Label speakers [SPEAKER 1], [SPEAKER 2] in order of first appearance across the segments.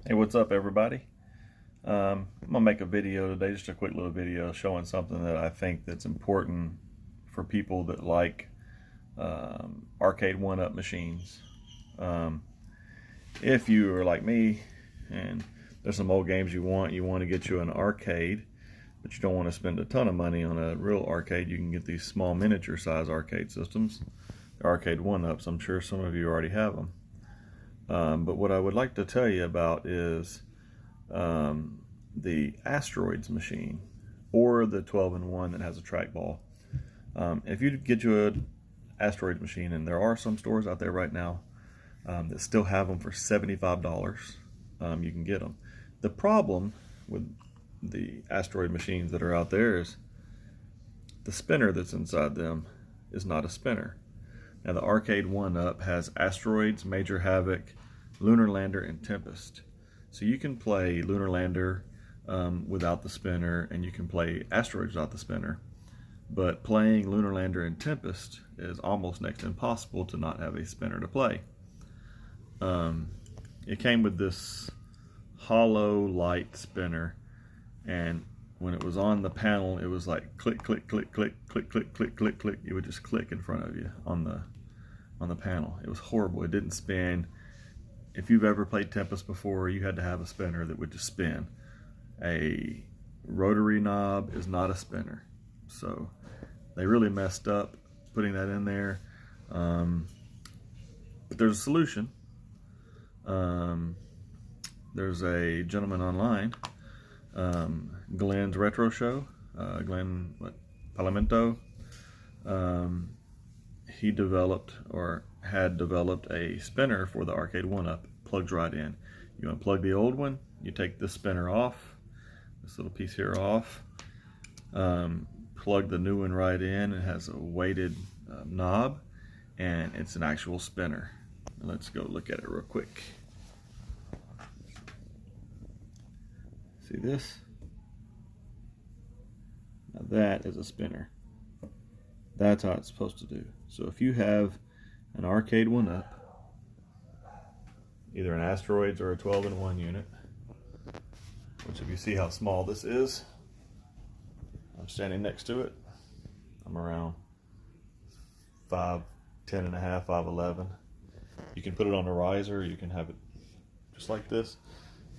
[SPEAKER 1] Hey, what's up, everybody? I'm gonna make a video today, just a quick little video showing something that I think that's important for people that like arcade 1-up machines. If you are like me and there's some old games you want to get you an arcade, but you don't want to spend a ton of money on a real arcade, you can get these small miniature size arcade systems, the arcade 1-ups. I'm sure some of you already have them. But what I would like to tell you about is the Asteroids machine, or the 12-in-1 that has a trackball. If you get you an Asteroids machine, and there are some stores out there right now that still have them for $75, you can get them. The problem with the Asteroid machines that are out there is the spinner that's inside them is not a spinner. Now, the arcade 1-up has Asteroids, Major Havoc, Lunar Lander, and Tempest. So you can play Lunar Lander without the spinner, and you can play Asteroids without the spinner. But playing Lunar Lander and Tempest is almost next to impossible to not have a spinner to play. It came with this hollow light spinner, and when it was on the panel, it was like click, click, click, click, click, click, click, click, click. It would just click in front of you on the panel. It was horrible. It didn't spin. If you've ever played Tempest before, you had to have a spinner that would just spin. A rotary knob is not a spinner. So they really messed up putting that in there. But there's a solution. There's a gentleman online, Glen's Retro Show, Glen Planamento. He developed, or had developed, a spinner for the arcade 1-up. Plugs right in. You unplug the old one, you take this spinner off, this little piece here off, plug the new one right in. It has a weighted knob, and it's an actual spinner. Let's go look at it real quick. See this? Now that is a spinner. That's how it's supposed to do. So if you have an arcade 1-up, either an Asteroids or a 12-in-1 unit, which, if you see how small this is, I'm standing next to it. I'm around 5'10 and a half, 5'11. You can put it on a riser, you can have it just like this,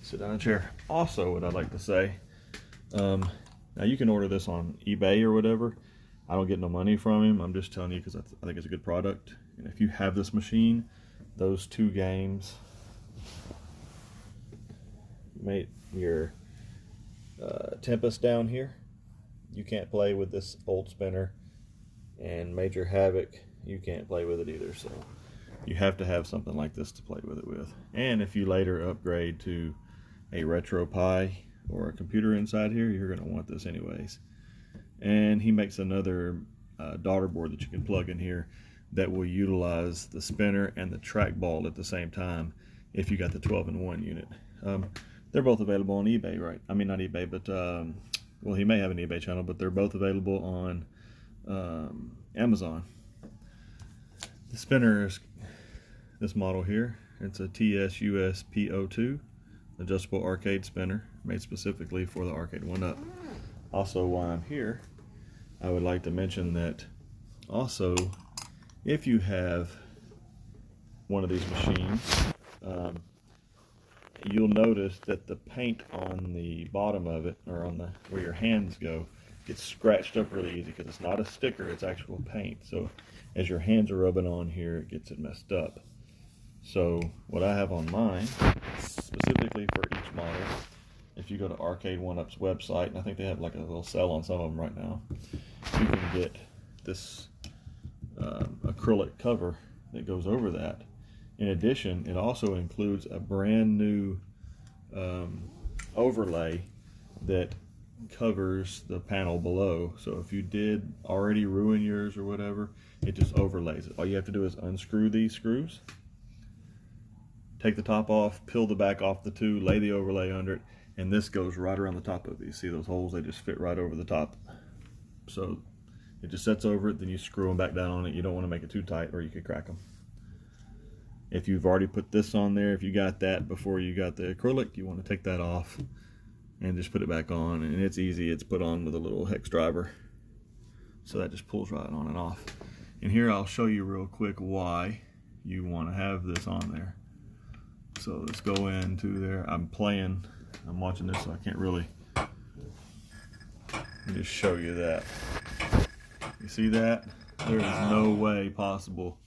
[SPEAKER 1] sit down in a chair. Also, what I'd like to say, now you can order this on eBay or whatever. I don't get no money from him. I'm just telling you because I think it's a good product. And if you have this machine, those two games, mate, your Tempest down here, you can't play with this old spinner, and Major Havoc, you can't play with it either. So you have to have something like this to play with it with. And if you later upgrade to a Retro Pi or a computer inside here, you're going to want this anyways. And he makes another daughter board that you can plug in here that will utilize the spinner and the trackball at the same time if you got the 12-in-1 unit. They're both available on eBay, right? I mean, not eBay, but well, he may have an eBay channel, but they're both available on Amazon. The spinner is this model here. It's a TSUSP02 adjustable arcade spinner made specifically for the arcade 1-up. Also, while I'm here, I would like to mention that also, if you have one of these machines, you'll notice that the paint on the bottom of it, or on the where your hands go, gets scratched up really easy because it's not a sticker, it's actual paint. So as your hands are rubbing on here, it gets it messed up. So what I have on mine, specifically for each model, if you go to Arcade 1-up's website, and I think they have like a little sale on some of them right now, you can get this acrylic cover that goes over that. In addition, it also includes a brand new overlay that covers the panel below. So if you did already ruin yours or whatever, it just overlays it. All you have to do is unscrew these screws, take the top off, peel the back off the two, lay the overlay under it, and this goes right around the top of these. See those holes? They just fit right over the top. So it just sets over it, then you screw them back down on it. You don't want to make it too tight or you could crack them. If you've already put this on there, if you got that before you got the acrylic, you want to take that off and just put it back on, and it's easy. It's put on with a little hex driver, so that just pulls right on and off. And here I'll show you real quick why you want to have this on there. So let's go into there. I'm watching this, so I can't really. Let me just show you that. You see that? There is no way possible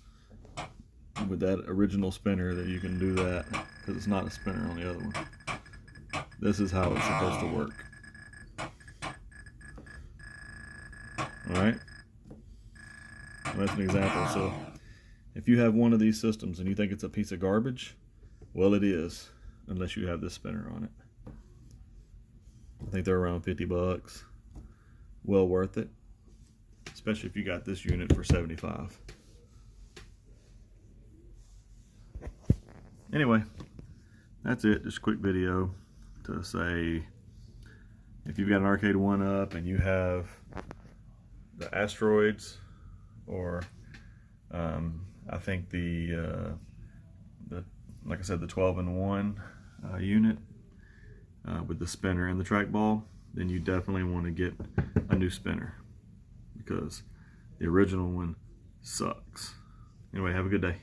[SPEAKER 1] with that original spinner that you can do that, because it's not a spinner on the other one. This is how it's supposed to work. Alright? That's an example. So if you have one of these systems and you think it's a piece of garbage, well, it is, unless you have this spinner on it. I think they're around 50 bucks. Well worth it, especially if you got this unit for 75. Anyway, that's it. Just a quick video to say, if you've got an arcade 1-up and you have the asteroids, or I think the like I said, the 12-in-1 unit with the spinner and the trackball, then you definitely want to get a new spinner, because the original one sucks. Anyway, have a good day.